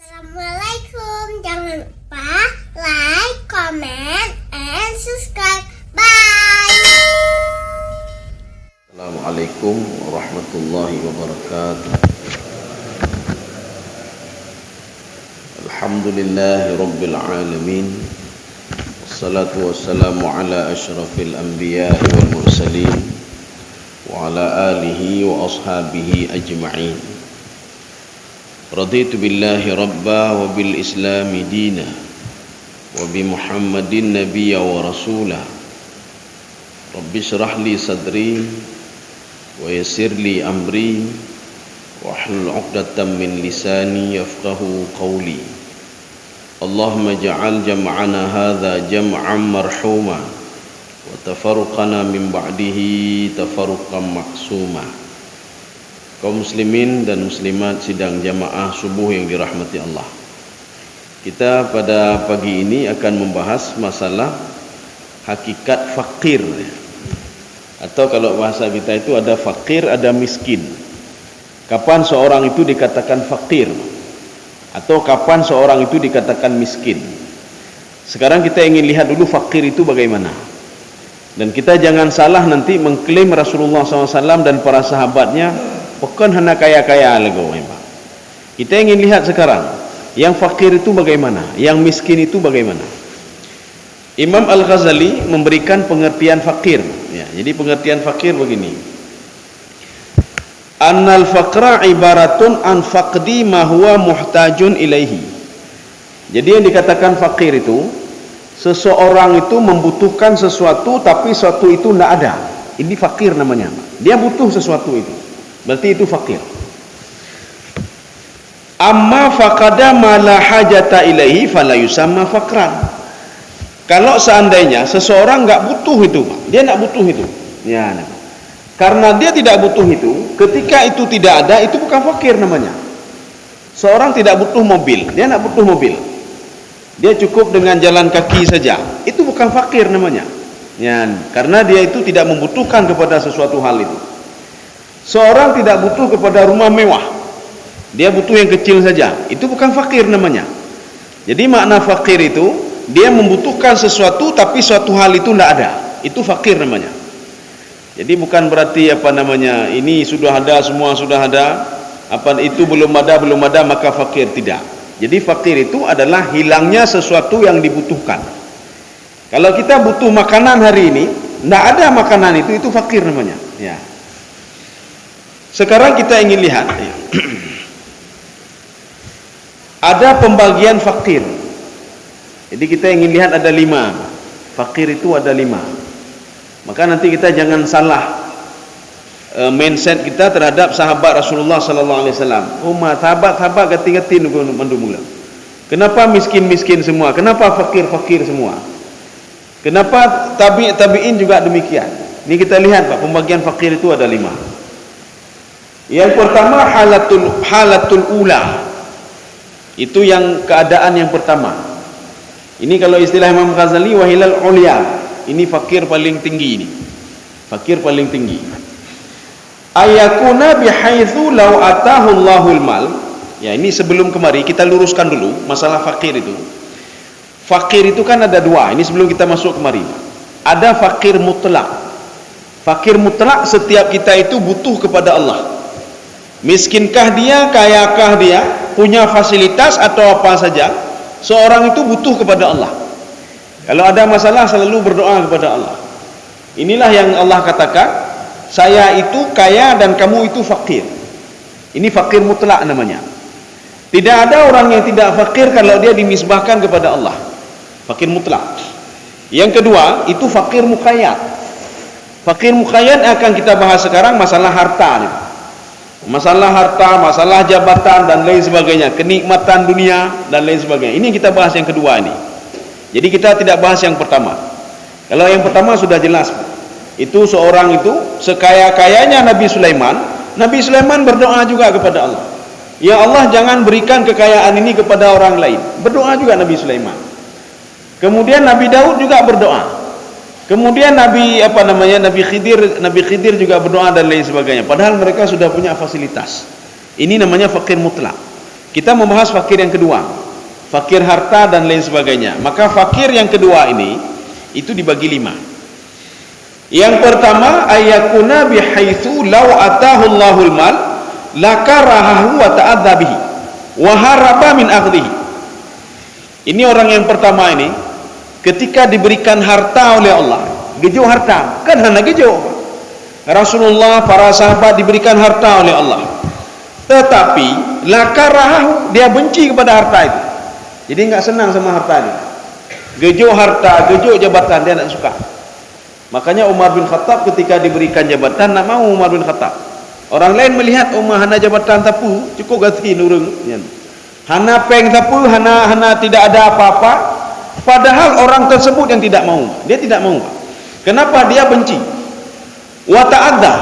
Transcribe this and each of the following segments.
Assalamualaikum. Jangan lupa like, comment, and subscribe. Bye. Assalamualaikum warahmatullahi wabarakatuh. Alhamdulillahi rabbil alamin. Wassalatu wassalamu ala asyrafil anbiya'i wal mursalin wa ala alihi wa ashabihi ajma'in. Raditu billahi rabba wa bil islami dina wa bi muhammadin nabiyya wa rasula. Rabbi syrah li sadri wa yassir li amri wa hlul 'uqdatam min lisani yafqahu qawli. Allahumma ja'al jam'ana hadza jam'an marhuma wa tafarruqana min ba'dihi tafarruqan ma'suma. Kaum muslimin dan muslimat sidang jamaah subuh yang dirahmati Allah. Kita pada pagi ini akan membahas masalah hakikat fakir. Atau kalau bahasa kita itu ada fakir, ada miskin. Kapan seorang itu dikatakan fakir? Atau kapan seorang itu dikatakan miskin? Sekarang kita ingin lihat dulu fakir itu bagaimana. Dan kita jangan salah nanti mengklaim Rasulullah SAW dan para sahabatnya bukan hanya kaya-kaya lego. Kita ingin lihat sekarang yang fakir itu bagaimana, yang miskin itu bagaimana. Imam Al-Ghazali memberikan pengertian fakir. Ya, jadi pengertian fakir begini. Annal faqra ibaratun an faqdi ma huwa muhtajun ilaihi. Jadi yang dikatakan fakir itu seseorang itu membutuhkan sesuatu tapi sesuatu itu tidak ada. Ini fakir namanya. Dia butuh sesuatu itu. Berarti itu fakir. Amma faqada ma la hajata ilaihi fala yusamma faqran. Kalau seandainya seseorang enggak butuh itu, dia enggak butuh itu. Ya, karena dia tidak butuh itu, ketika itu tidak ada, itu bukan fakir namanya. Seorang tidak butuh mobil, dia enggak butuh mobil. Dia cukup dengan jalan kaki saja. Itu bukan fakir namanya. Ya, karena dia itu tidak membutuhkan kepada sesuatu hal itu. Seorang tidak butuh kepada rumah mewah, dia butuh yang kecil saja. Itu bukan fakir namanya. Jadi makna fakir itu dia membutuhkan sesuatu tapi suatu hal itu tidak ada. Itu fakir namanya. Jadi bukan berarti ini sudah ada, semua sudah ada, itu belum ada maka fakir, tidak. Jadi fakir itu adalah hilangnya sesuatu yang dibutuhkan. Kalau kita butuh makanan hari ini, tidak ada makanan itu fakir namanya. Ya. Sekarang kita ingin lihat ada pembagian fakir. Jadi kita ingin lihat ada 5. Fakir itu ada 5. Maka nanti kita jangan salah mindset kita terhadap sahabat Rasulullah sallallahu alaihi wasallam. Sahabat gati-gati mula. Kenapa miskin-miskin semua? Kenapa fakir-fakir semua? Kenapa tabi'in juga demikian? Ini kita lihat Pak, pembagian fakir itu ada 5. Yang pertama halatul ula. Itu yang keadaan yang pertama. Ini kalau istilah Imam Ghazali wahilal ulia. Ini fakir paling tinggi ini. Fakir paling tinggi. Ayakuna bihaitsu law atahu Allahul mal. Ya, ini sebelum kemari kita luruskan dulu masalah fakir itu. Fakir itu kan ada 2. Ini sebelum kita masuk kemari. Ada fakir mutlak. Fakir mutlak setiap kita itu butuh kepada Allah. Miskinkah dia, kayakah dia, punya fasilitas atau apa saja, seorang itu butuh kepada Allah. Kalau ada masalah selalu berdoa kepada Allah. Inilah yang Allah katakan, saya itu kaya dan kamu itu fakir. Ini fakir mutlak namanya. Tidak ada orang yang tidak fakir kalau dia dinisbahkan kepada Allah. Fakir mutlak. Yang kedua, itu fakir muqayyad. Fakir muqayyad akan kita bahas sekarang masalah harta nih. Masalah harta, masalah jabatan dan lain sebagainya, kenikmatan dunia dan lain sebagainya. Ini kita bahas yang kedua ini. Jadi kita tidak bahas yang pertama. Kalau yang pertama sudah jelas. Itu seorang itu sekaya-kayanya Nabi Sulaiman. Nabi Sulaiman berdoa juga kepada Allah. Ya Allah, jangan berikan kekayaan ini kepada orang lain. Berdoa juga Nabi Sulaiman. Kemudian Nabi Daud juga berdoa. Kemudian Nabi Khidir juga berdoa dan lain sebagainya. Padahal mereka sudah punya fasilitas. Ini namanya fakir mutlak. Kita membahas fakir yang kedua, fakir harta dan lain sebagainya. Maka fakir yang kedua ini itu dibagi 5. Yang pertama, ayakuna bihaitsu law atahu Allahul mal lakarahahu wa ta'adza bihi wa haraba min akhdhihi. Ini orang yang pertama ini, ketika diberikan harta oleh Allah, gejo harta, kan hana gejo. Rasulullah, para sahabat diberikan harta oleh Allah. Tetapi lakarahahu, dia benci kepada harta itu. Jadi enggak senang sama harta ini. Gejo harta, gejo jabatan, dia tak suka. Makanya Umar bin Khattab ketika diberikan jabatan, nak mau Umar bin Khattab. Orang lain melihat Umar hana jabatan tapu, cukup ganti nurung. Hana peng tapu, hana tidak ada apa-apa. Padahal orang tersebut yang tidak mau. Dia tidak mau. Kenapa? Dia benci. Wa ta'adza.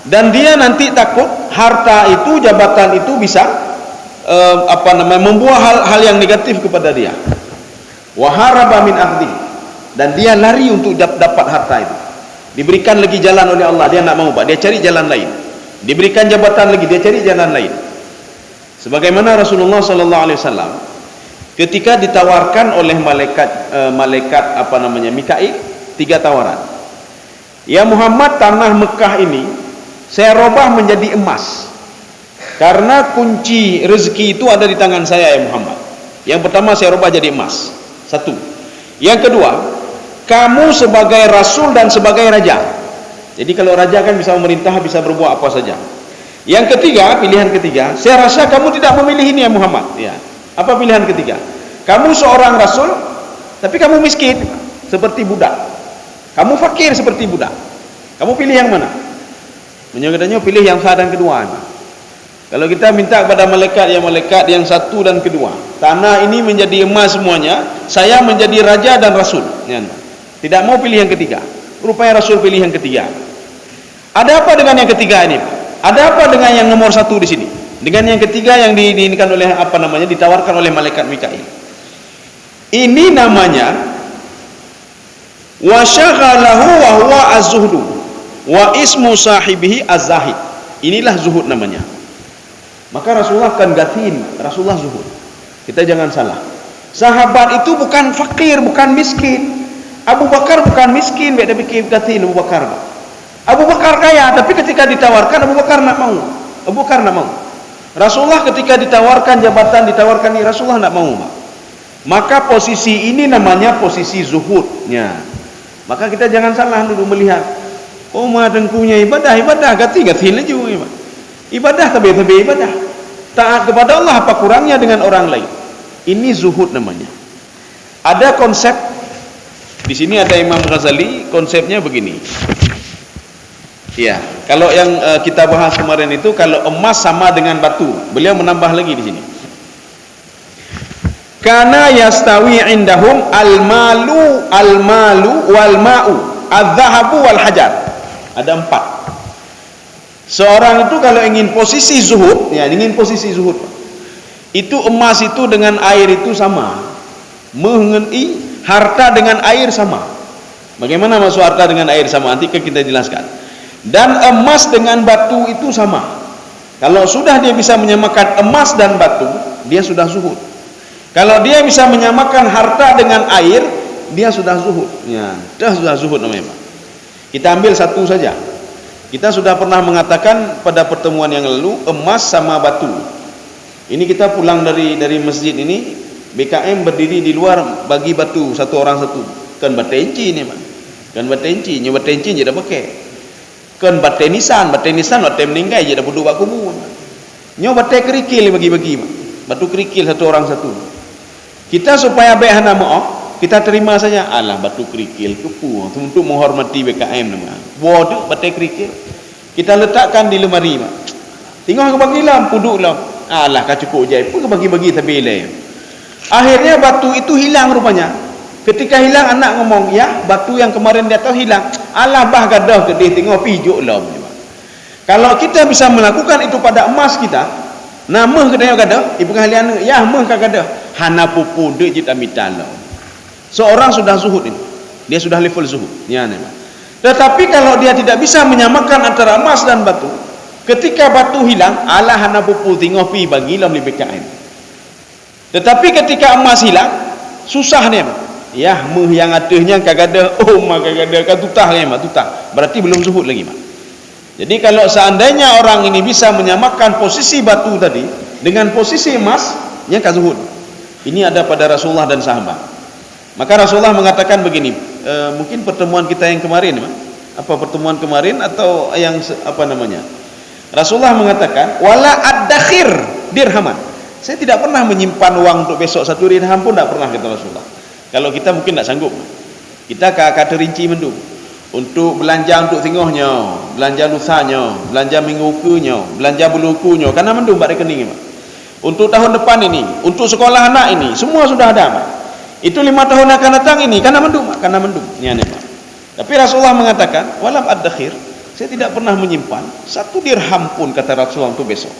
Dan dia nanti takut harta itu, jabatan itu bisa membuat hal yang negatif kepada dia. Wa haraba min akhdhi. Dan dia lari untuk dapat harta itu. Diberikan lagi jalan oleh Allah, dia tak mau, Pak. Dia cari jalan lain. Diberikan jabatan lagi, dia cari jalan lain. Sebagaimana Rasulullah sallallahu alaihi wasallam ketika ditawarkan oleh malaikat Mikail 3 tawaran. Ya Muhammad, tanah Mekah ini saya robah menjadi emas. Karena kunci rezeki itu ada di tangan saya, ya Muhammad. Yang pertama, saya robah jadi emas. 1. Yang kedua, kamu sebagai rasul dan sebagai raja. Jadi kalau raja kan bisa memerintah, bisa berbuat apa saja. Yang ketiga, pilihan ketiga, saya rasa kamu tidak memilih ini, ya Muhammad. Ya. Apa pilihan ketiga? Kamu seorang rasul, tapi kamu miskin seperti budak. Kamu fakir seperti budak. Kamu pilih yang mana? Menyatakannya pilih yang sah dan kedua. Kalau kita minta kepada malaikat yang 1 dan kedua, tanah ini menjadi emas semuanya, saya menjadi raja dan rasul. Tidak mau pilih yang ketiga. Rupanya rasul pilih yang ketiga. Ada apa dengan yang ketiga ini? Ada apa dengan yang nomor 1 di sini? Dengan yang ketiga yang ditawarkan oleh malaikat Mikail. Ini namanya wa syaghalahu wa huwa az-zuhdu wa ismu sahibihi az-zahid. Inilah zuhud namanya. Maka Rasulullah akan gatin, Rasulullah zuhud. Kita jangan salah. Sahabat itu bukan fakir, bukan miskin. Abu Bakar bukan miskin, beda bikin gatin Abu Bakar. Abu Bakar kaya, tapi ketika ditawarkan Abu Bakar nak mau. Abu Bakar nak mau. Rasulullah ketika ditawarkan jabatan, ditawarkan ini, Rasulullah nak mau. Maka posisi ini namanya posisi zuhudnya. Maka kita jangan salah dulu melihat. Oh, madengkunya ibadah gati laju. Ibadah tapi ibadah. Taat kepada Allah apa kurangnya dengan orang lain? Ini zuhud namanya. Ada konsep di sini, ada Imam Ghazali, konsepnya begini. Ya, kalau yang kita bahas kemarin itu, kalau emas sama dengan batu, beliau menambah lagi di sini. Kana yastawi indahum al-malu wal ma'u, adz-dzahabu wal hajar. Ada 4. Seorang itu kalau ingin posisi zuhud, ya ingin posisi zuhud, itu emas itu dengan air itu sama. Mengenai harta dengan air sama. Bagaimana maksud harta dengan air sama? Nanti kita jelaskan. Dan emas dengan batu itu sama. Kalau sudah dia bisa menyamakan emas dan batu, dia sudah zuhud. Kalau dia bisa menyamakan harta dengan air, dia sudah zuhud. Ya, sudah zuhud namanya, Pak. Kita ambil satu saja. Kita sudah pernah mengatakan pada pertemuan yang lalu, emas sama batu. Ini kita pulang dari masjid ini, BKM berdiri di luar bagi batu, satu orang satu. Kan batenci ini, Pak. Kan batenci, nyoba batenci je dah pakai. Kan batenisan batem meninggal je dah duduk bak kubur. Nyoba bate kerikil bagi-bagi, Pak. Batu kerikil satu orang satu. Kita supaya baik hana maaf, kita terima saja. Alah, batu kerikil kepu untuk menghormati BKM nama. Bodoh batu kerikil. Kita letakkan di lemari, Pak. Tengok ke bagi lam, puduk lam. Alah, kau cukup je. Pun bagi-bagi tapi ilai. Akhirnya batu itu hilang rupanya. Ketika hilang, anak ngomong, ya batu yang kemarin dia tahu hilang. Alah, bah gadah ke dia, tengok pijuk lam. Kalau kita bisa melakukan itu pada emas kita, nama kedai gadah, ibu kalian ya mah gadah. Hana pupu dek je tamitan lam. Seorang sudah zuhud ini. Dia sudah level zuhud. Ya, memang. Tetapi kalau dia tidak bisa menyamakan antara emas dan batu, ketika batu hilang, alah hana pupu tengok pi bagi lam di BKM. Tetapi ketika emas hilang, susah ni. Ya, yang adanya kagada, kagada kan tutah ni, tutah. Berarti belum zuhud lagi, mak. Jadi kalau seandainya orang ini bisa menyamakan posisi batu tadi dengan posisi emas, yang kan zuhud. Ini ada pada Rasulullah dan sahabat. Maka Rasulullah mengatakan begini, mungkin pertemuan kita yang kemarin, mak. Apa pertemuan kemarin atau yang apa namanya? Rasulullah mengatakan, wala ad-dakhir dirhaman. Saya tidak pernah menyimpan uang untuk besok 1 dirham pun tidak pernah, kata Rasulullah. Kalau kita mungkin tak sanggup. Kita kata rinci mendung. Untuk belanja untuk tengahnya, belanja lusanya, belanja minggukunya, belanja bulukunya, karena mendung pada rekening. Untuk tahun depan ini, untuk sekolah anak ini, semua sudah ada, Pak. Itu 5 tahun akan datang ini, karena mendung, Pak. Karena mendung. Ini aneh, Pak. Tapi Rasulullah mengatakan, walam ad-dakhir, saya tidak pernah menyimpan 1 dirham pun, kata Rasulullah, untuk besok.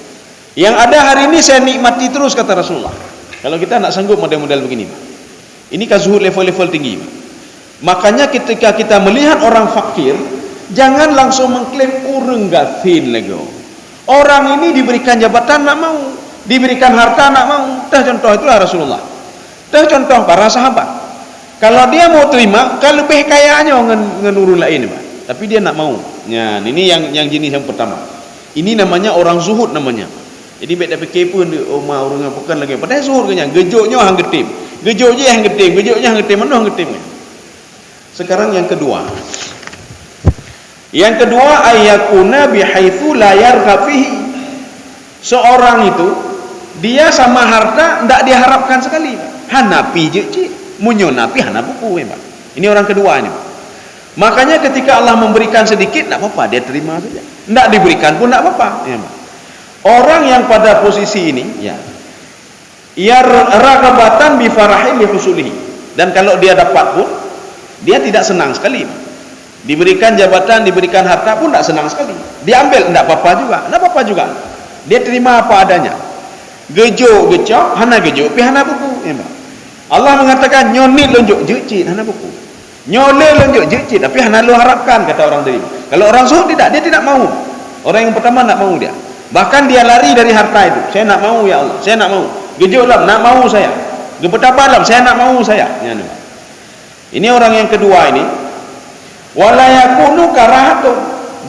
Yang ada hari ini saya nikmati terus, kata Rasulullah. Kalau kita nak sanggup model-model begini, Pak. Ini kan zuhud level-level tinggi, Pak. Makanya ketika kita melihat orang fakir, jangan langsung mengklaim urang gafin lagi. Orang ini diberikan jabatan nak mau, diberikan harta nak mau. Dah contoh itulah Rasulullah. Dah contoh para sahabat. Kalau dia mau terima, kalau lebih kayanya ngan urun lain, Pak. Tapi dia nak mau. Ya, ini yang jenis yang pertama. Ini namanya orang zuhud namanya. Jadi baik dah fikir pun rumah orang bukan lagi. Padahal zuhud kenyang, gejoknya hang getim. Gejoknya hang getim, gejoknya hang getim, mana hang getim. Sekarang yang kedua. Yang kedua, ayyakuna bihaitsu la yarghab fihi. Seorang itu dia sama harta ndak diharapkan sekali. Hanapi je cik, munyo napi hana buku, Pak. Ini orang kedua ini. Makanya ketika Allah memberikan sedikit, tak apa-apa, dia terima saja. Ndak diberikan pun tak apa-apa, ya, Pak. Orang yang pada posisi ini, ya, ia ragabatan bi farahi li husulihi. Dan kalau dia dapat pun, dia tidak senang sekali. Diberikan jabatan, diberikan harta pun tidak senang sekali. Diambil, tidak apa-apa juga. Tidak apa-apa juga. Dia terima apa adanya. Gejo, gecok, hana gejo, pi hana buku. Ya, Allah mengatakan, nyonit lonjok, jecit, hana buku. Nyole lonjok, jecit, tapi hana lu harapkan, kata orang tadi. Kalau orang zuhud tidak, dia tidak mau. Orang yang pertama tidak mau dia. Bahkan dia lari dari harta itu. Saya nak mau, ya Allah. Saya nak mau. Gejo lam, nak mau saya. Gepetapa lam, saya nak mau saya. Ya, ini orang yang kedua ini, wala yakunu karahatu.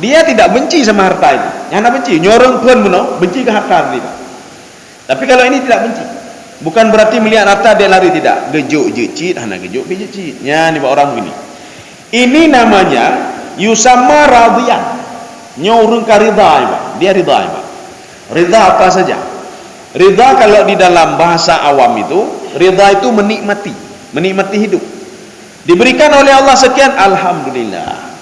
Dia tidak benci sama harta itu. Yang nak benci, nyorong pun benar, benci ke harta tadi. Tapi kalau ini tidak benci. Bukan berarti melihat harta dia lari, tidak. Gejuk jecit, hana gejuk jecit. Ya, ni orang begini. Ini namanya yusamma radiyan. Nyorong ka ridha, dia ridha, Pak. Ridha apa saja. Ridha kalau di dalam bahasa awam itu, ridha itu menikmati, menikmati hidup. Diberikan oleh Allah sekian, alhamdulillah.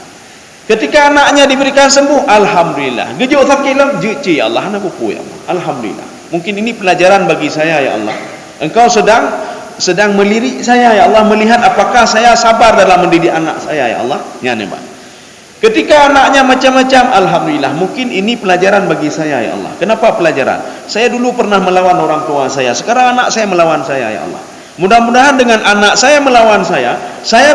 Ketika anaknya diberikan sembuh, alhamdulillah. Gejuk sakit lam, jeci ya Allah, anak buku ya Allah, alhamdulillah. Mungkin ini pelajaran bagi saya, ya Allah. Engkau sedang melirik saya, ya Allah, melihat apakah saya sabar dalam mendidik anak saya, ya Allah. Ya, nih, Pak. Ketika anaknya macam-macam, alhamdulillah. Mungkin ini pelajaran bagi saya, ya Allah. Kenapa pelajaran? Saya dulu pernah melawan orang tua saya, sekarang anak saya melawan saya, ya Allah. Mudah-mudahan dengan anak saya melawan saya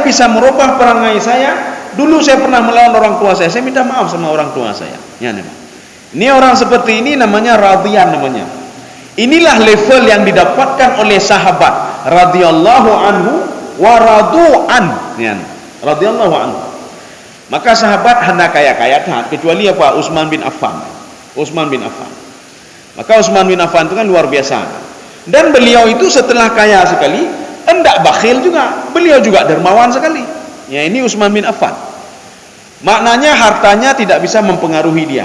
bisa merubah perangai saya. Dulu saya pernah melawan orang tua saya minta maaf sama orang tua saya. Ya, ini orang seperti ini namanya radiyan namanya. Inilah level yang didapatkan oleh sahabat radhiyallahu anhu wa radu'an. Ya, radhiyallahu anhu. Maka sahabat hendak kaya-kaya kecuali apa? Utsman bin Affan. Utsman bin Affan. Maka Utsman bin Affan itu kan luar biasa. Dan beliau itu setelah kaya sekali, hendak bakhil juga. Beliau juga dermawan sekali. Ya, ini Utsman bin Affan. Maknanya hartanya tidak bisa mempengaruhi dia.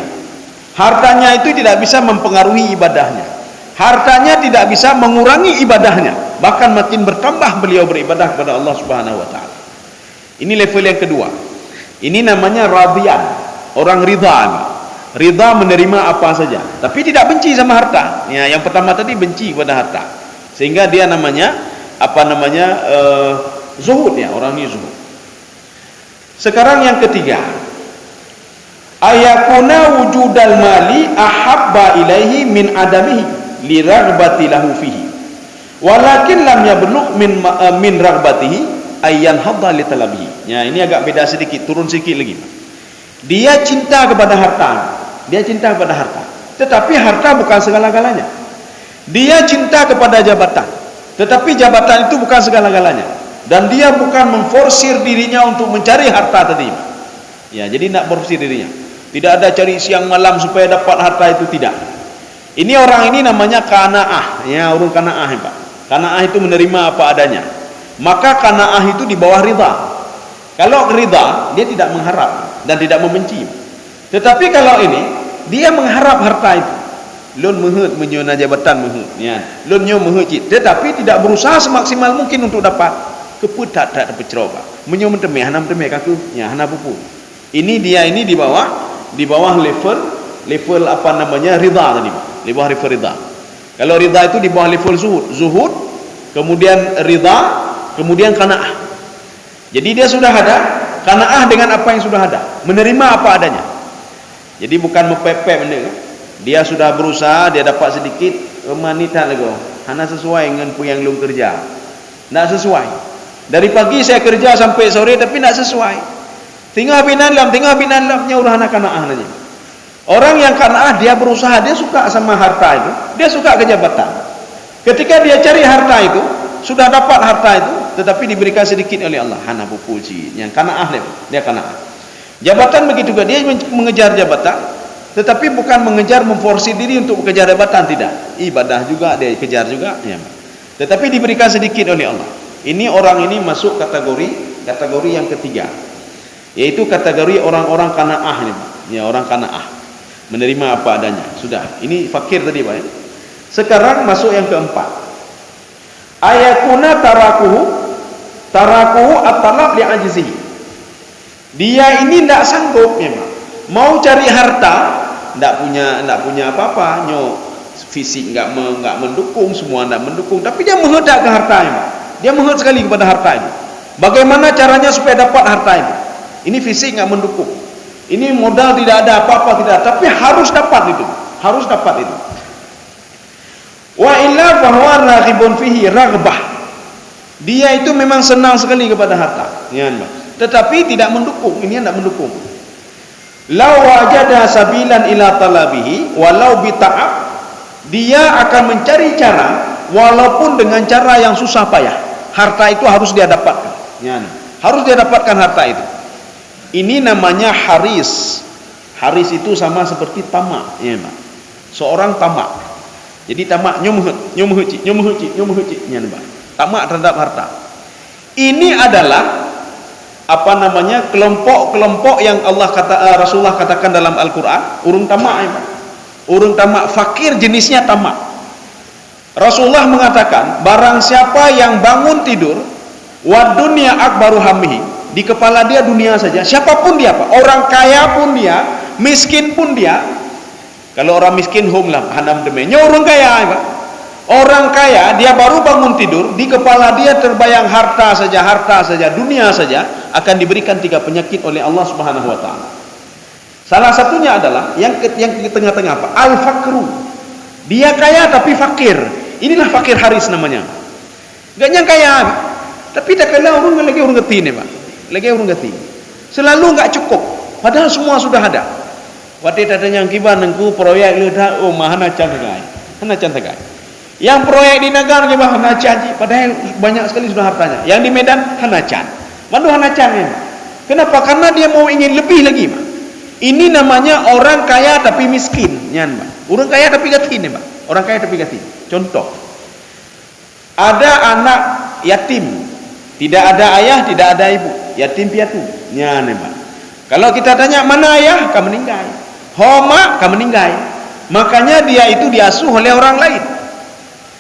Hartanya itu tidak bisa mempengaruhi ibadahnya. Hartanya tidak bisa mengurangi ibadahnya. Bahkan makin bertambah beliau beribadah kepada Allah Subhanahu wa taala. Ini level yang kedua. Ini namanya radiyan, orang ridha. Ridha menerima apa saja, tapi tidak benci sama harta. Ya, yang pertama tadi benci kepada harta, sehingga dia namanya zuhud, ya, orang ini zuhud. Sekarang yang ketiga, ayakuna wujudal mali ahabba ilaihi min adamihi li raghbati lahu fihi, walakin lam yablugh min raghbatihi ayyan hadda li talabihi. Ya, ini agak beda sedikit, turun sedikit lagi. Dia cinta kepada harta. Dia cinta kepada harta. Tetapi harta bukan segala-galanya. Dia cinta kepada jabatan. Tetapi jabatan itu bukan segala-galanya, dan dia bukan memforsir dirinya untuk mencari harta tadi. Ya, jadi nak memforsir dirinya. Tidak ada cari siang malam supaya dapat harta itu, tidak. Ini orang ini namanya qanaah, ya, orang qanaah, Pak. Qanaah itu menerima apa adanya. Maka qanaah itu di bawah ridha. Kalau ridha, dia tidak mengharap dan tidak membenci. Tetapi kalau ini, dia mengharap harta itu. Lun mehut menyona jabatan mehut, ya. Lun nyo mehut cit, tetapi tidak berusaha semaksimal mungkin untuk dapat. Keput tak dapat ceroba. Menyo mentemeh, hana mentemeh kaku, ya, hana pupu. Ini dia ini di bawah level apa namanya, ridha tadi, di bawah level ridha. Kalau ridha itu di bawah level zuhud, kemudian ridha, kemudian qanaah. Jadi dia sudah ada qanaah dengan apa yang sudah ada, menerima apa adanya. Jadi bukan mepepek benda. Dia sudah berusaha, dia dapat sedikit, mani tak lego. Hana sesuai dengan yang lu kerja. Tak sesuai. Dari pagi saya kerja sampai sore tapi tak sesuai. Tinggal binan lam nya udah anak qanaah nanya. Orang yang qanaah dia berusaha, dia suka sama harta itu, dia suka kejabatan. Ketika dia cari harta itu, sudah dapat harta itu, tetapi diberikan sedikit oleh Allah. Hana pupulci, yang qanaah dia qanaah. Jabatan begitu juga, dia mengejar jabatan, tetapi bukan mengejar memforsir diri untuk mengejar jabatan, tidak. Ibadah juga dia kejar juga, ya. Tetapi diberikan sedikit oleh Allah. Ini orang ini masuk kategori yang ketiga, yaitu kategori orang-orang qanaah ini, Pak. Ya, orang qanaah, menerima apa adanya. Sudah, ini fakir tadi, Pak. Sekarang masuk yang keempat. Ayakuna tarakuhu at-talab li'ajizihi. Dia ini tidak sanggup memang mau cari harta, tidak punya apa-apa, fisik enggak mendukung, semua enggak mendukung, tapi dia menghendak ke harta ini. Dia menghendak sekali kepada harta ini. Bagaimana caranya supaya dapat harta ini? Ini fisik enggak mendukung. Ini modal tidak ada, apa-apa tidak, tapi harus dapat itu. Harus dapat itu. Wa illa bahwa raghibun fihi raghbah. Dia itu memang senang sekali kepada harta. Ya, tetapi tidak mendukung, ini tidak mendukung. Lau wajada sabilan ila talabihi walau bita'ab, dia akan mencari cara walaupun dengan cara yang susah payah. Harta itu harus dia dapatkan. Ya, harus dia dapatkan harta itu. Ini namanya haris. Haris itu sama seperti tamak, ya, Pak. Seorang tamak. Jadi tamak nyomuhuci, ya, Pak. Tamak terhadap harta. Ini adalah apa namanya, kelompok-kelompok yang Rasulullah katakan dalam Al-Quran, urung tamak, ya, Pak. Urung tamak, fakir jenisnya tamak. Rasulullah mengatakan, barang siapa yang bangun tidur, wa dunya akbaru hammihi, di kepala dia dunia saja, siapapun dia, Pak. Orang kaya pun dia, miskin pun dia. Kalau orang miskin home lah, hanam demenya orang kaya, ya, Pak. Orang kaya, dia baru bangun tidur, di kepala dia terbayang harta saja, dunia saja, akan diberikan 3 penyakit oleh Allah Subhanahu wa taala. Salah satunya adalah yang di tengah-tengah, Pak, al-fakru. Dia kaya tapi fakir. Inilah fakir haris namanya. Enggak yang kaya, tapi tak kala orang lagi orang geti nih, Pak. Lagi orang geti. Selalu enggak cukup, padahal semua sudah ada. Waktu datanya yang kiban nengku proyek leuda, oh mahana cantegai. Hana cantegai. Yang proyek di negara ke hana canji, padahal banyak sekali sudah hartanya. Yang di Medan hana can. Mandu hana can ya. Kenapa? Karena dia mau ingin lebih lagi, Pak. Ini namanya orang kaya tapi miskin, nyan, Pak. Orang kaya tapi gatin, Pak. Orang kaya tapi gatin. Contoh. Ada anak yatim, tidak ada ayah, tidak ada ibu, yatim piatu, nyan, Pak. Kalau kita tanya mana ayah, kamu meninggal. Homa, kamu meninggal. Makanya dia itu diasuh oleh orang lain.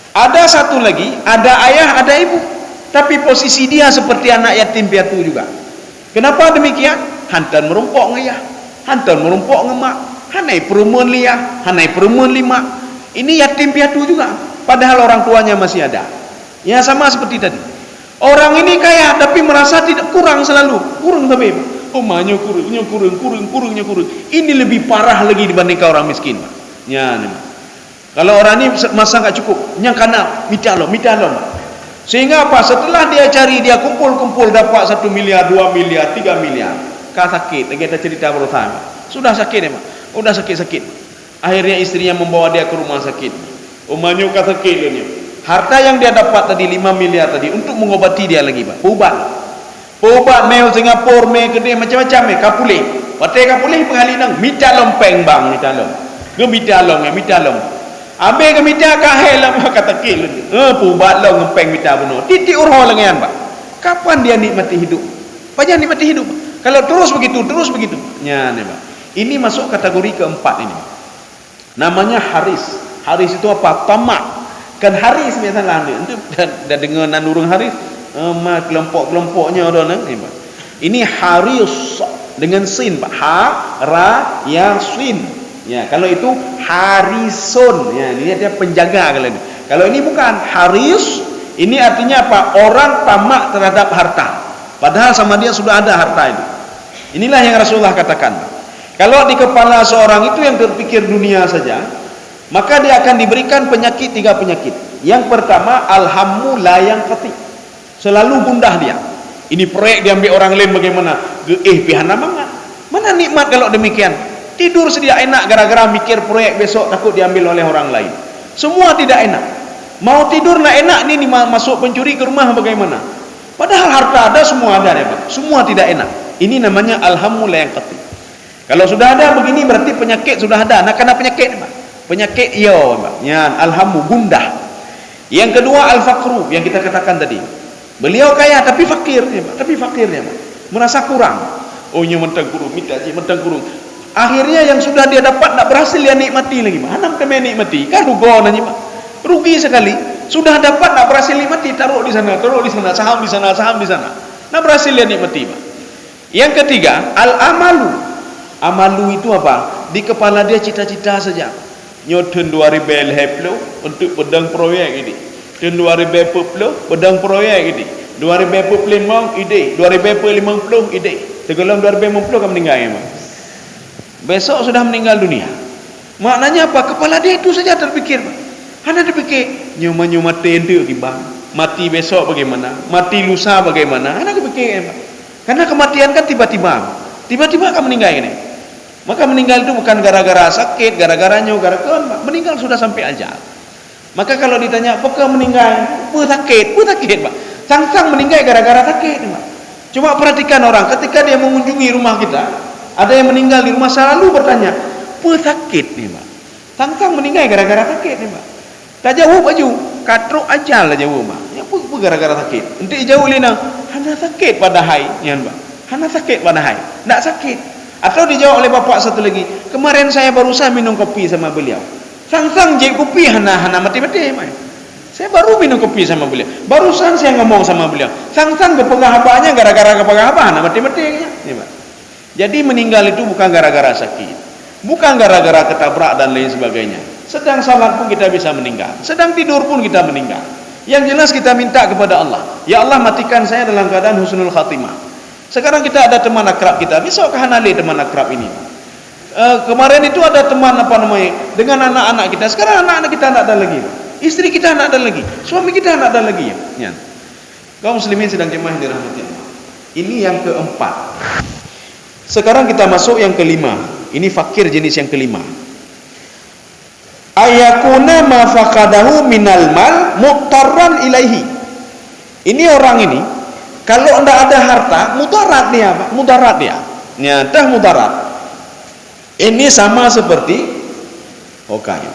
Ada satu lagi, ada ayah, ada ibu, tapi posisi dia seperti anak yatim piatu juga. Kenapa demikian? Hantan merumpok ngayah, hantan merumpok ngemak, hanai perumun liah, hanai perumun lima. Ini yatim piatu juga, padahal orang tuanya masih ada. Ya, sama seperti tadi. Orang ini kaya tapi merasa tidak kurang, selalu kurang, tapi omanya kurang. Ini lebih parah lagi dibandingkan orang miskin, Pak. Ya, nih. Kalau orang ini masa nggak cukup, yang karena mitalom. Sehingga apa? Setelah dia cari, dia kumpul dapat 1 miliar, 2 miliar, 3 miliar. Kah sakit, lagi kita cerita berusaha. Sudah sakit ya, Pak. Udah sakit. Akhirnya istrinya membawa dia ke rumah sakit. Omanya kah sakit dia. Harta yang dia dapat tadi 5 miliar tadi untuk mengobati dia lagi, Pak. Ubat meo Singapura, me kedai macam-macam me kapulih. Patai kapulih pengali nang mita lompeng bang mita lom. Ge mita long. Abe ke mita kahel lah kata kil. Ubat long ngempeng mita bunuh. Titik urho lengan, Pak. Kapan dia nikmati hidup? Pajak nikmati hidup. Kalau terus begitu. Ya, nih, Pak. Ini masuk kategori keempat ini. Namanya haris. Haris itu apa? Tamak. Kan haris biasanya itu dah dengar nan urang haris. Kelompok-kelompoknya ada ni, Pak. Ini haris dengan sin, Pak. Sin. Ya, kalau itu harisun. Ya, ini dia penjaga kalau ini. Kalau ini bukan haris, ini artinya apa? Orang tamak terhadap harta. Padahal sama dia sudah ada harta itu. Inilah yang Rasulullah katakan. Kalau di kepala seorang itu yang terpikir dunia saja, maka dia akan diberikan penyakit 3 penyakit. Yang pertama, alhammu la yang qati. Selalu gundah dia. Ini proyek diambil orang lain bagaimana? Pihana mangat. Mana nikmat kalau demikian? Tidur sedia enak gara-gara mikir proyek besok takut diambil oleh orang lain. Semua tidak enak. Mau tidur nak enak ni masuk pencuri ke rumah bagaimana? Padahal harta ada, semua ada ya, Pak. Semua tidak enak. Ini namanya alhammu la yang qati. Kalau sudah ada begini berarti penyakit sudah ada. Nak kena penyakit, Pak. Penyakit Pak. Ya, alhammu gundah. Yang kedua al-faqru yang kita katakan tadi. Beliau kaya tapi fakir, ya, Pak. Merasa kurang. Oh, nya mentang kurung, minta aja mentang kurung. Akhirnya yang sudah dia dapat tak berhasil dia nikmati lagi, Pak. Hanam kami nikmati, kan rugi nanya, Pak. Rugi sekali. Sudah dapat tak berhasil nikmati, taruh di sana, saham di sana. Tak berhasil dia nikmati, Pak. Yang ketiga, al-amalu. Amalu itu apa? Di kepala dia cita-cita saja. Nyoten 2000 heplo untuk pedang proyek ini. Dan 2040 pedang proyek ini. 2045 ide, 2050 ide. Tegelam 2050 akan meninggal, ya, Pak. Besok sudah meninggal dunia. Maknanya apa? Kepala dia itu saja terpikir, Pak. Hanya terpikir nyuma tentu bang. Mati besok bagaimana? Mati lusa bagaimana? Hanya terpikir, ya, Pak. Karena kematian kan tiba-tiba akan meninggal ini. Maka meninggal itu bukan gara-gara sakit, gara-garanya, Pak. Meninggal sudah sampai ajal. Maka kalau ditanya, apakah meninggal? Sakit, Pak. Sang meninggal gara-gara sakit, Pak. Cuma perhatikan orang, ketika dia mengunjungi rumah kita, ada yang meninggal di rumah, selalu bertanya, sakit nih, Pak. Sang meninggal gara-gara sakit nih, Pak. Tak jauh baju, katruk ajal lah jauh, Pak. Ya, apa gara-gara sakit? Nanti jauh lina, hanya sakit pada hai, ya, Pak. Hanya sakit pada hai, tak sakit. Atau dijawab oleh bapak satu lagi, kemarin saya barusan minum kopi sama beliau. Sang je kopi hana mati-mati, Pak. Saya baru minum kopi sama beliau. Barusan saya ngomong sama beliau. Sang kepegah habanya gara-gara kepegah haba hana mati-mati, ya, Pak. Jadi meninggal itu bukan gara-gara sakit, bukan gara-gara ketabrak dan lain sebagainya. Sedang salat pun kita bisa meninggal, sedang tidur pun kita meninggal. Yang jelas kita minta kepada Allah, ya Allah matikan saya dalam keadaan husnul khatimah. Sekarang kita ada teman akrab kita, besok kehanali teman akrab ini. Kemarin itu ada teman dengan anak-anak kita. Sekarang anak-anak kita tidak ada lagi, istri kita tidak ada lagi, suami kita tidak ada lagi, ya. Kaum muslimin sedang jemaah yang dirahmati Allah. Ini yang keempat. Sekarang kita masuk yang kelima. Ini fakir jenis yang kelima. Ayakuna ma faqadahu minal mal mutarran ilaihi. Ini orang ini kalau tidak ada harta, mudarat dia, Pak. Mudarat dia. Nyata mudarat. Ini sama seperti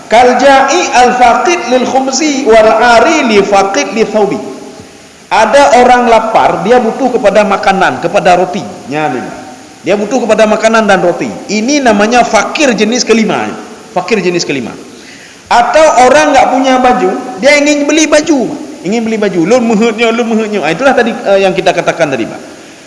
Kaljai al-faqid lil khumsi wal ari li faqid li thawbi. Ada orang lapar, dia butuh kepada makanan, kepada roti. Dia butuh kepada makanan dan roti. Ini namanya fakir jenis kelima. Fakir jenis kelima. Atau orang enggak punya baju, dia ingin beli baju. Lun muhutnya. Itulah tadi yang kita katakan tadi, Pak.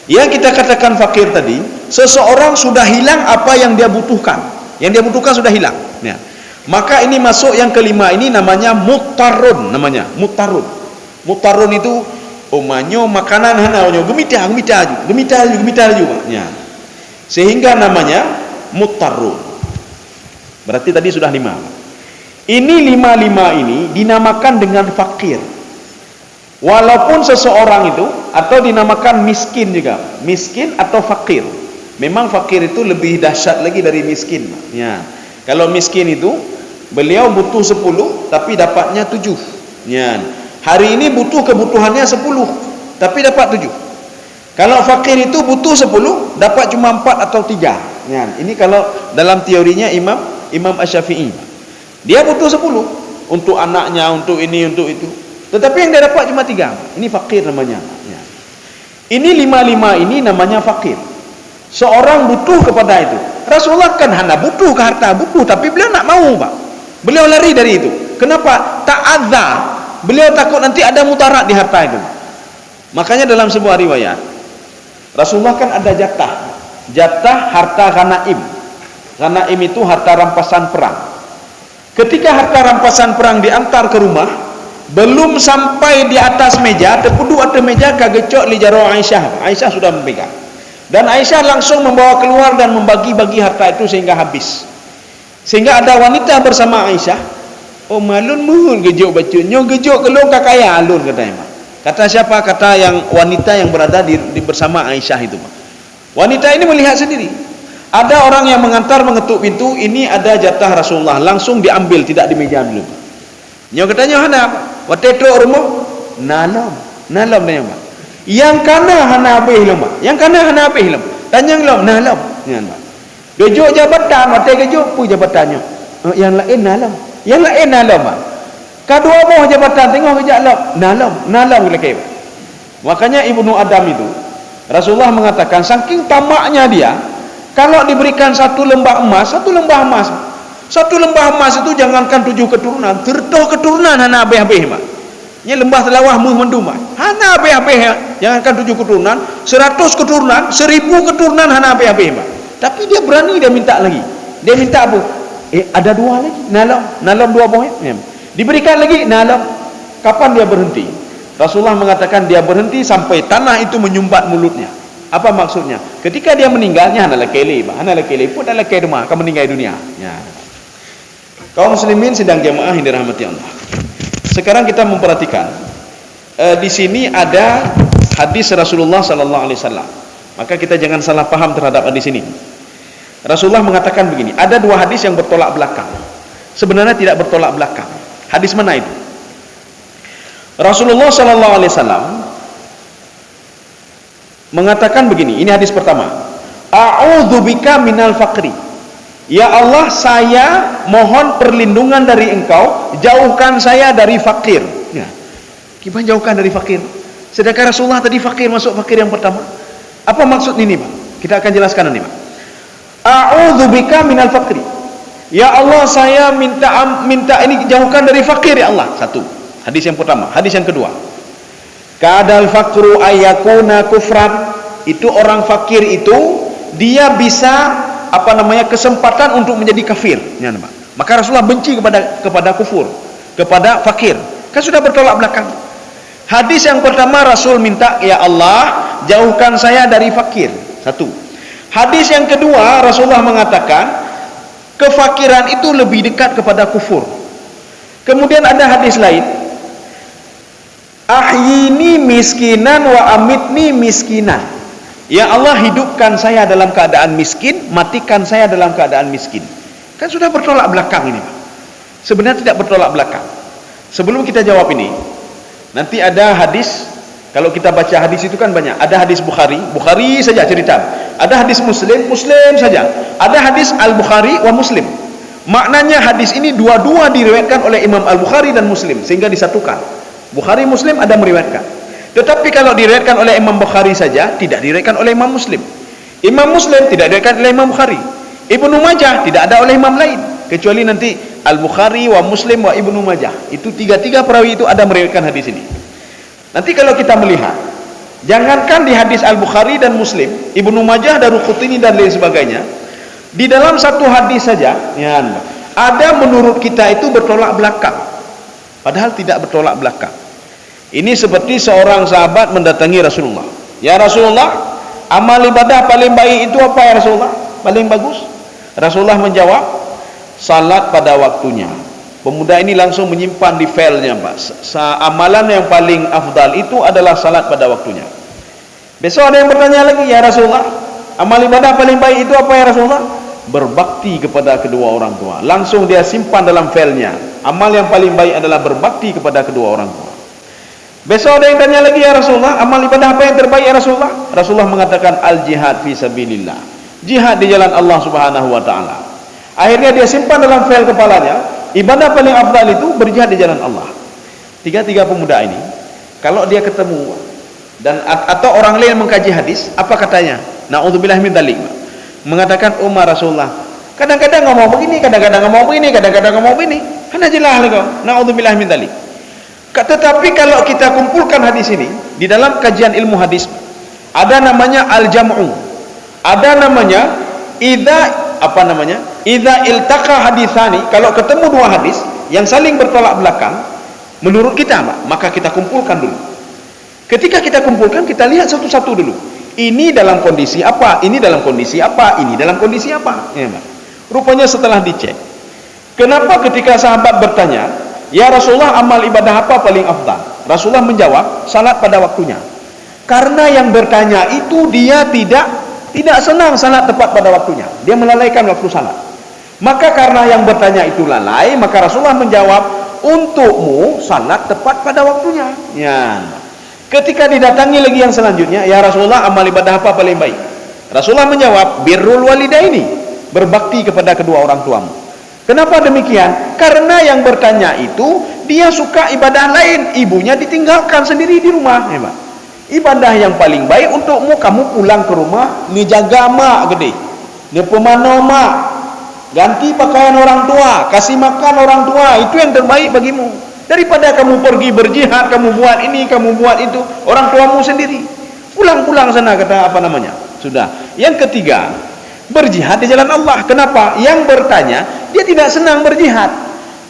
Yang kita katakan fakir tadi, seseorang sudah hilang apa yang dia butuhkan. Yang dia butuhkan sudah hilang. Ya. Maka ini masuk yang kelima, ini namanya mutarun, namanya mutarun. Mutarun itu omanyo makanan hanaunya gemita juga. Ya. Sehingga namanya mutarun. Berarti tadi sudah 5. Ini 5 ini dinamakan dengan fakir. Walaupun seseorang itu atau dinamakan miskin juga, miskin atau fakir. Memang fakir itu lebih dahsyat lagi dari miskin. Ya. Kalau miskin itu beliau butuh 10 tapi dapatnya 7. Ya. Hari ini butuh kebutuhannya 10, tapi dapat 7. Kalau fakir itu butuh 10, dapat cuma 4 atau 3. Ya. Ini kalau dalam teorinya Imam Asy-Syafi'i. Dia butuh 10 untuk anaknya, untuk ini, untuk itu. Tetapi yang dia dapat cuma 3. Ini fakir namanya. Ya. Ini 5 ini namanya fakir. Seorang butuh kepada itu. Rasulullah kan hanya butuh ke harta, butuh, tapi beliau nak mau, Pak. Beliau lari dari itu. Kenapa? Ta'adza. Beliau takut nanti ada mudarat di harta itu. Makanya dalam sebuah riwayat, Rasulullah kan ada jatah harta ghanaim. Ghanaim itu harta rampasan perang. Ketika harta rampasan perang diantar ke rumah, belum sampai di atas meja, terpuduk atas meja kagecok li jaro Aisyah. Aisyah sudah memegang. Dan Aisyah langsung membawa keluar dan membagi-bagi harta itu sehingga habis. Sehingga ada wanita bersama Aisyah. Oh malun muhun gejok baca. Nyo gejok kelong kakaya alun katanya. Kata siapa? Kata yang wanita yang berada di bersama Aisyah itu. Wanita ini melihat sendiri. Ada orang yang mengantar mengetuk pintu, ini ada jatah Rasulullah, langsung diambil, tidak di meja dulu. Nyo katanya hana apa? Wateto rumah nalom dia Pak. Yang kana hana habis lom. Yang kana hana habis lom. Tanya lom nalom. Nyan Pak. Gejok jabatan, wate gejok pu jabatannya. Yang lain nalom. Yang lain nalom. Kedua buah jabatan tengok kejak nalom lelaki. Makanya Ibnu Adam itu Rasulullah mengatakan saking tamaknya dia, kalau diberikan satu lembah emas itu jangankan 7 keturunan, 30 keturunan hana habis-habis Mak. Ini lembah telawah mendumai. Hana habis-habis, jangankan 7 keturunan, 100 keturunan, 1000 keturunan hana habis-habis Mak. Tapi dia berani, dia minta lagi. Dia minta apa? Ada 2 lagi. Nalom 2 buah. Diberikan lagi nalom. Kapan dia berhenti? Rasulullah mengatakan dia berhenti sampai tanah itu menyumbat mulutnya. Apa maksudnya? Ketika dia meninggalnya hanalah kele pun adalah kele rumah akan meninggal dunia. Ya. Kaum muslimin sedang jamaah yang dirahmati Allah. Sekarang kita memperhatikan di sini ada hadis Rasulullah sallallahu alaihi wasallam. Maka kita jangan salah paham terhadap hadis ini. Rasulullah mengatakan begini, ada 2 hadis yang bertolak belakang. Sebenarnya tidak bertolak belakang. Hadis mana itu? Rasulullah sallallahu alaihi wasallam mengatakan begini, ini hadis pertama. A'udzubika minal faqri. Ya Allah, saya mohon perlindungan dari Engkau, jauhkan saya dari fakir. Ya. Gimana jauhkan dari fakir? Sedangkan Rasulullah tadi fakir, masuk fakir yang pertama. Apa maksud ini, Pak? Kita akan jelaskan nanti, Pak. A'udzubika minal faqri. Ya Allah, saya minta ini jauhkan dari fakir ya Allah. 1. Hadis yang pertama. Hadis yang kedua. Kadal faqru ayakuna kufran. Itu orang fakir itu dia bisa kesempatan untuk menjadi kafir. Ya, Pak. Maka Rasulullah benci kepada kufur, kepada fakir. Kan sudah bertolak belakang. Hadis yang pertama Rasul minta, ya Allah, jauhkan saya dari fakir. 1. Hadis yang kedua Rasulullah mengatakan kefakiran itu lebih dekat kepada kufur. Kemudian ada hadis lain, ahyini miskinan wa amitni miskinan. Ya Allah, hidupkan saya dalam keadaan miskin, matikan saya dalam keadaan miskin. Kan sudah bertolak belakang ini. Sebenarnya tidak bertolak belakang. Sebelum kita jawab ini, nanti ada hadis. Kalau kita baca hadis itu kan banyak. Ada hadis Bukhari saja cerita. Ada hadis Muslim saja. Ada hadis Al-Bukhari wa Muslim. Maknanya hadis ini dua-dua diriwayatkan oleh Imam Al-Bukhari dan Muslim sehingga disatukan. Bukhari Muslim ada meriwayatkan. Tetapi kalau diriwayatkan oleh Imam Bukhari saja, tidak diriwayatkan oleh Imam Muslim. Imam Muslim tidak diriwayatkan oleh Imam Bukhari. Ibnu Majah tidak ada oleh imam lain, kecuali nanti Al-Bukhari wa Muslim wa Ibnu Majah. Itu tiga perawi itu ada meriwayatkan hadis ini. Nanti kalau kita melihat, jangankan di hadis Al-Bukhari dan Muslim, Ibnu Majah, Daruqutni dan lain sebagainya, di dalam satu hadis saja, ya, ada menurut kita itu bertolak belakang. Padahal tidak bertolak belakang. Ini seperti seorang sahabat mendatangi Rasulullah. Ya Rasulullah, amal ibadah paling baik itu apa ya Rasulullah? Paling bagus? Rasulullah menjawab, salat pada waktunya. Pemuda ini langsung menyimpan di filenya, Pak. Amalan yang paling afdal itu adalah salat pada waktunya. Besok ada yang bertanya lagi, ya Rasulullah, amal ibadah paling baik itu apa ya Rasulullah? Berbakti kepada kedua orang tua. Langsung dia simpan dalam filenya. Amal yang paling baik adalah berbakti kepada kedua orang tua. Besok ada yang tanya lagi, ya Rasulullah, amal ibadah apa yang terbaik ya Rasulullah? Rasulullah mengatakan al-jihad fi sabilillah. Jihad di jalan Allah Subhanahu wa taala. Akhirnya dia simpan dalam file kepalanya, ibadah paling afdal itu berjihad di jalan Allah. Tiga pemuda ini, kalau dia ketemu dan atau orang lain mengkaji hadis, apa katanya? Na'udzubillah min dzalik. Mengatakan, "Umar Rasulullah, kadang-kadang ngomong begini, kadang-kadang ngomong begini, kadang-kadang ngomong begini." Kan jelas lagi. Na'udzubillah min dzalik. Tetapi kalau kita kumpulkan hadis ini di dalam kajian ilmu hadis, ada namanya al-jam'u, ada namanya idza iltaqa haditsani. Kalau ketemu dua hadis yang saling bertolak belakang, menurut kita maka kita kumpulkan dulu. Ketika kita kumpulkan, kita lihat satu-satu dulu. Ini dalam kondisi apa? Ini dalam kondisi apa? Ini dalam kondisi apa? Ya, rupanya setelah dicek, kenapa ketika sahabat bertanya, "Ya Rasulullah, amal ibadah apa paling afdal?" Rasulullah menjawab, salat pada waktunya. Karena yang bertanya itu dia tidak senang salat tepat pada waktunya. Dia melalaikan waktu salat. Maka karena yang bertanya itu lalai, maka Rasulullah menjawab, "Untukmu salat tepat pada waktunya." Ya. Ketika didatangi lagi yang selanjutnya, "Ya Rasulullah, amal ibadah apa paling baik?" Rasulullah menjawab, "Birrul walidaini." Berbakti kepada kedua orang tuamu. Kenapa demikian? Karena yang bertanya itu dia suka ibadah lain, ibunya ditinggalkan sendiri di rumah. Ibadah yang paling baik untukmu, kamu pulang ke rumah, ngejaga mak gede, nepemano mak, ganti pakaian orang tua, kasih makan orang tua, itu yang terbaik bagimu. Daripada kamu pergi berjihad, kamu buat ini, kamu buat itu, orang tuamu sendiri. Pulang-pulang sana, kata apa namanya. Sudah. Yang ketiga, berjihad di jalan Allah. Kenapa? Yang bertanya dia tidak senang berjihad,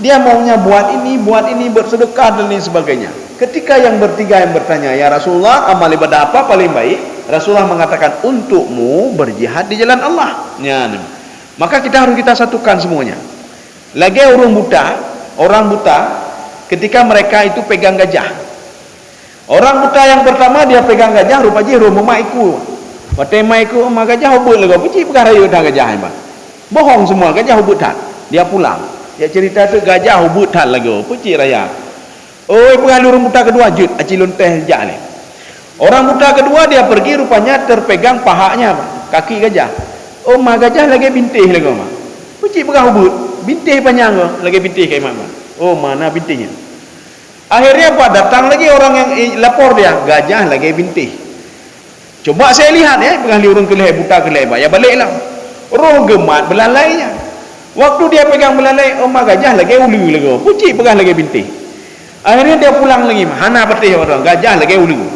dia maunya buat ini, bersedekah dan lain sebagainya. Ketika yang bertiga yang bertanya, "Ya Rasulullah, amal ibadah apa paling baik?" Rasulullah mengatakan, "Untukmu berjihad di jalan Allah." Ya, maka kita harus satukan semuanya. Lagi orang buta ketika mereka itu pegang gajah. Orang buta yang pertama dia pegang gajah, rupanya rumah iku. Waktu maiku rumah gajah hubut lagi, puji perkara itu dah gajah ini. Bohong semua, gajah hubut tak. Dia pulang. Dia cerita tu gajah hubut tak lagi, puji raya. Oh, pengalu orang buta kedua jut, acilun teh jak ni. Orang buta kedua dia pergi, rupanya terpegang pahanya, kaki gajah. Oh, mak gajah lagi bintih lagi, mak. Puji perkara hubut, bintih panjang lagi bintih kayak mana? Oh, mana bintihnya? Akhirnya apa? Datang lagi orang yang lapor dia, gajah lagi bintih. Coba saya lihat ya, pengalu orang kelih buta kelih, ya baliklah. Roh gemat belalainya. Waktu dia pegang belalai, oh, mak gajah lagi ulu lagi, puji perkara lagi bintih. Akhirnya dia pulang lagi, hana betih orang, gajah lagi ulu.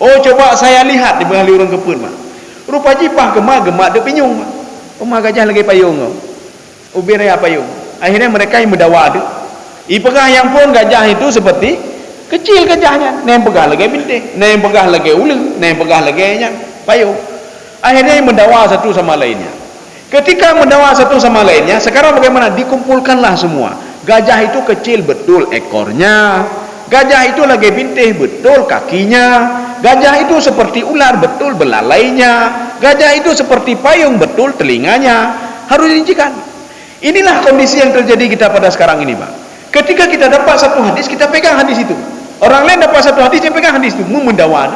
Oh, coba saya lihat di pengalu orang kepun, mak. Rupa jipah gemak dia pinyung, mak. Oh, mak gajah lagi payung, ubir ya payung. Akhirnya mereka yang mendawa tu. Ipegah yang pun gajah itu seperti kecil gajahnya, nem pegah lagi bintih, nem pegah lagi ulu, nem pegah lagi payung. Akhirnya yang mendawa satu sama lainnya. Ketika mendawa satu sama lainnya, sekarang bagaimana? Dikumpulkanlah semua. Gajah itu kecil betul ekornya, gajah itu lagi bintih betul kakinya, gajah itu seperti ular betul belalainya, gajah itu seperti payung betul telinganya. Harus dirincikan. Inilah kondisi yang terjadi kita pada sekarang ini, Pak. Ketika kita dapat satu hadis, kita pegang hadis itu. Orang lain dapat satu hadis, dia pegang hadis itu. Mendawan.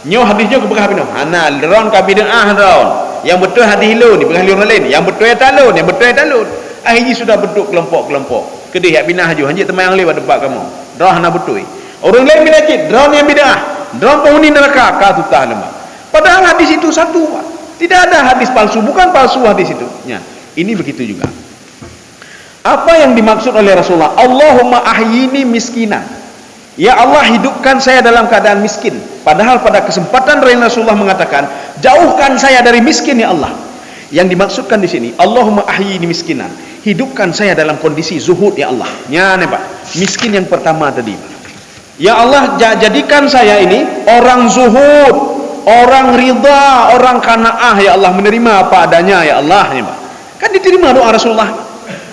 Nyo hadisnya kebegah bino. Hana ron kabidah ron. Yang betul hadis lo ni pegang orang lain. Yang betul talun, yang betul talun. Akhirnya sudah bentuk kelompok-kelompok. Kedih yak binah haju, hanjit teman yang lewat depan kamu. Drah na betul. Orang lain binakit, drone yang bidah. Drone penghuni neraka, ka tutah lemah. Padahal hadis itu satu, Pak. Tidak ada hadis palsu, bukan palsu hadis itu. Ya, ini begitu juga. Apa yang dimaksud oleh Rasulullah? Allahumma ahyini miskinan. Ya Allah, hidupkan saya dalam keadaan miskin. Padahal pada kesempatan Rasulullah mengatakan, jauhkan saya dari miskin ya Allah. Yang dimaksudkan di sini, Allahumma ahyini miskinan. Hidupkan saya dalam kondisi zuhud ya Allah. Ya, nih Pak. Miskin yang pertama tadi. Ya Allah, jadikan saya ini orang zuhud, orang ridha, orang qanaah ya Allah, menerima apa adanya ya Allah, nih Pak. Kan diterima doa Rasulullah.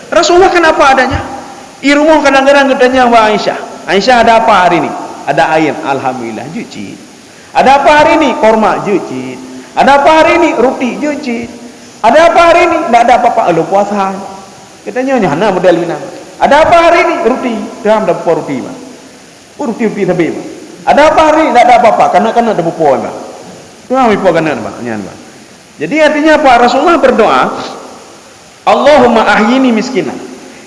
Rasulullah kan apa adanya. Irumuh kadang-kadang katanya wa Aisyah. Aisyah ada apa hari ini? Ada air, alhamdulillah, cuci. Ada apa hari ini? Korma, cuci. Ada apa hari ini? Roti, cuci. Ada apa hari ini? Tidak ada apa-apa, lu puasa. Katanya hana model bina. Ada apa hari ini? Roti. Dah ada apa roti, Pak? Roti tapi. Ada apa hari? Tidak ada apa-apa. Karena ada bupo, Pak. Tuh bupo kanan, Pak. Nyan, Pak. Jadi artinya apa? Rasulullah berdoa, Allahumma ahyini miskinan.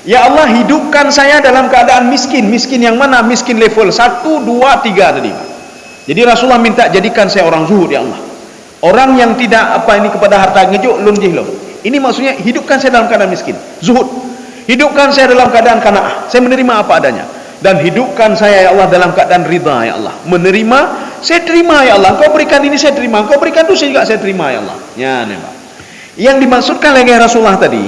Ya Allah, hidupkan saya dalam keadaan miskin. Miskin yang mana? Miskin level 1, 2, 3 tadi, Pak. Jadi Rasulullah minta jadikan saya orang zuhud, ya Allah. Orang yang tidak kepada harta ngejuk lunjih loh. Ini maksudnya hidupkan saya dalam keadaan miskin, zuhud. Hidupkan saya dalam keadaan qanaah. Saya menerima apa adanya. Dan hidupkan saya ya Allah dalam keadaan ridha ya Allah. Menerima, saya terima ya Allah. Kau berikan ini saya terima. Kau berikan itu juga saya terima ya Allah. Ya, Pak. Yang dimaksudkan oleh Rasulullah tadi,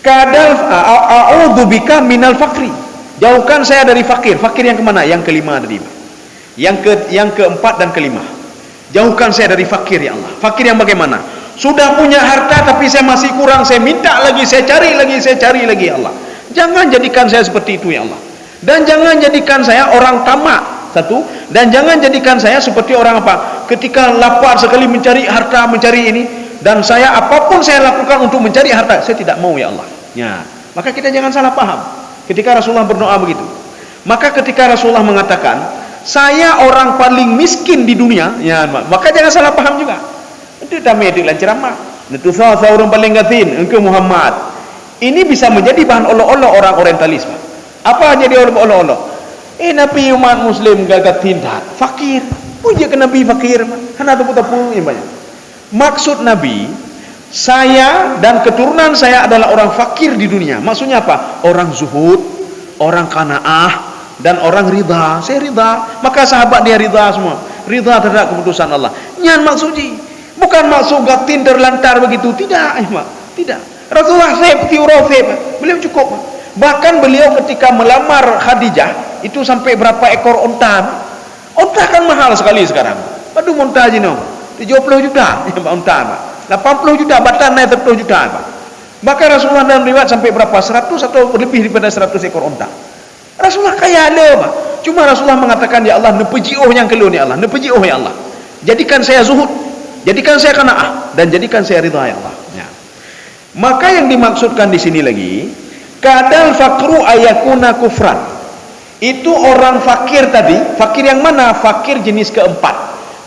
kadal a'udzubika minal fakri. Jauhkan saya dari fakir. Fakir yang kemana? Yang kelima tadi, Pak. Yang keempat dan kelima. Jauhkan saya dari fakir ya Allah. Fakir yang bagaimana? Sudah punya harta tapi saya masih kurang, saya minta lagi, saya cari lagi ya Allah. Jangan jadikan saya seperti itu ya Allah. Dan jangan jadikan saya orang tamak, satu. Dan jangan jadikan saya seperti orang apa? Ketika lapar sekali mencari harta, mencari ini, dan saya apapun saya lakukan untuk mencari harta, saya tidak mau ya Allah. Ya, maka kita jangan salah paham. Ketika Rasulullah berdoa begitu, maka ketika Rasulullah mengatakan, saya orang paling miskin di dunia, ya, maka jangan salah paham juga. Itu tamai itu ceramah. Itu saya orang paling gatin, engkau Muhammad. Ini bisa menjadi bahan olok-olok orang orientalis, Pak. Apa jadi olok-olok? Nabi umat Muslim gatin dah, fakir. Puja ke Nabi fakir, karena tepu-tepu yang banyak. Maksud Nabi, saya dan keturunan saya adalah orang fakir di dunia. Maksudnya apa? Orang zuhud, orang qanaah, dan orang ridha. Saya ridha, maka sahabat dia ridha semua. Ridha terhadap keputusan Allah. Nyan maksudnya. Bukan maksud gatin terlantar begitu, tidak, tidak. Rasulullah beliau cukup. Bahkan beliau ketika melamar Khadijah itu sampai berapa ekor unta. Unta kan mahal sekali sekarang. Aduh, unta aja no. 70 juta ya, unta, Pak. 80 juta batan naik 30 juta, Pak. Bahkan Rasulullah dalam riwayat sampai berapa? 100 atau lebih daripada 100 ekor unta. Rasulullah kaya ada, Pak. Cuma Rasulullah mengatakan, ya Allah, nepeji'uh yang kelun ya Allah, nepeji'uh ya Allah. Jadikan saya zuhud. Jadikan saya qanaah dan jadikan saya ridha ya Allah. Ya. Maka yang dimaksudkan di sini lagi, kadal fakru ayakuna kufran. Itu orang fakir tadi, fakir yang mana? Fakir jenis keempat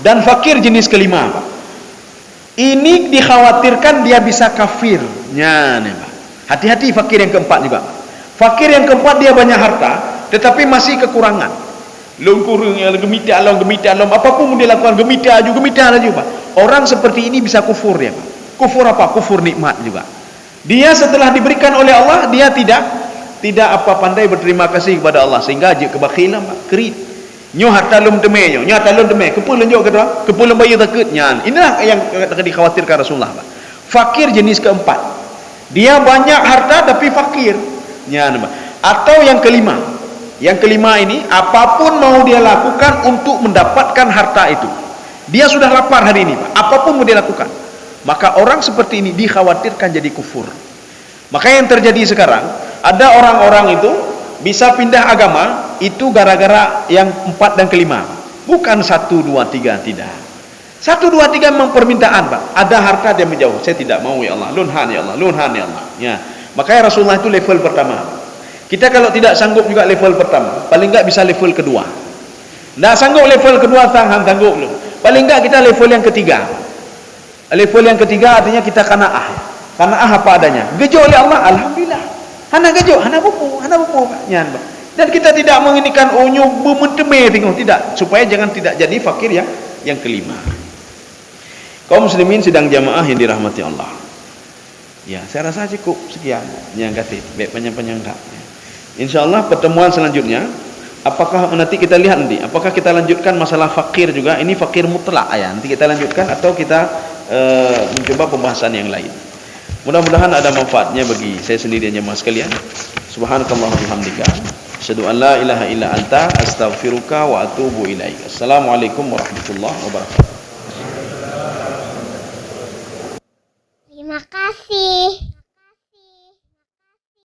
dan fakir jenis kelima, Pak. Ini dikhawatirkan dia bisa kafir. Ya, nih, Pak. Hati-hati fakir yang keempat juga. Fakir yang keempat dia banyak harta, tetapi masih kekurangan. Lungkurung yang gemita alom apapun dia lakukan gemita juga, Pak. Orang seperti ini bisa kufur ya, Pak. Kufur apa? Kufur nikmat juga. Dia setelah diberikan oleh Allah, dia tidak pandai berterima kasih kepada Allah sehingga je kebakhilan, Pak. Kerit. Nyo harta lum teme kepulun jo kedua, kepulun bayu takut nyan. Inilah yang dikhawatirkan Rasulullah, Pak. Fakir jenis keempat. Dia banyak harta tapi fakir. Nyan, Pak. Atau yang kelima. Yang kelima ini, apapun mau dia lakukan untuk mendapatkan harta itu. Dia sudah lapar hari ini, Pak. Apapun mau dia lakukan. Maka orang seperti ini dikhawatirkan jadi kufur. Maka yang terjadi sekarang, ada orang-orang itu bisa pindah agama, itu gara-gara yang 4 dan kelima. Bukan 1, 2, 3, tidak. 1, 2, 3 memang permintaan, Pak. Ada harta dia menjauh. Saya tidak mau ya Allah. Lunhan ya Allah. Lunhan ya Allah. Ya. Makanya Rasulullah itu level pertama. Kita kalau tidak sanggup juga level pertama, paling enggak bisa level kedua. Tidak sanggup level kedua, sanggup belum. Paling enggak kita level yang ketiga. Level yang ketiga artinya kita qanaah. Qanaah apa adanya. Gejo oleh Allah, alhamdulillah. Hana gejo, hana bupu, Nyan, Pak. Dan kita tidak menginikan onyo bementeme tengok, tidak, supaya jangan tidak jadi fakir yang kelima. Kaum muslimin sidang jamaah yang dirahmati Allah. Ya, saya rasa cukup sekian yang kata baik panjang-panjang tak. Insyaallah pertemuan selanjutnya, apakah nanti kita lihat nanti, apakah kita lanjutkan masalah fakir juga, ini fakir mutlak ya, nanti kita lanjutkan atau kita mencoba pembahasan yang lain. Mudah-mudahan ada manfaatnya bagi saya sendiri dan jemaah sekalian. Subhanakallahumma bihamdika, asyhadu an la ilaha illa anta, astaghfiruka wa atubu ilaik. Assalamualaikum warahmatullahi wabarakatuh. Terima kasih.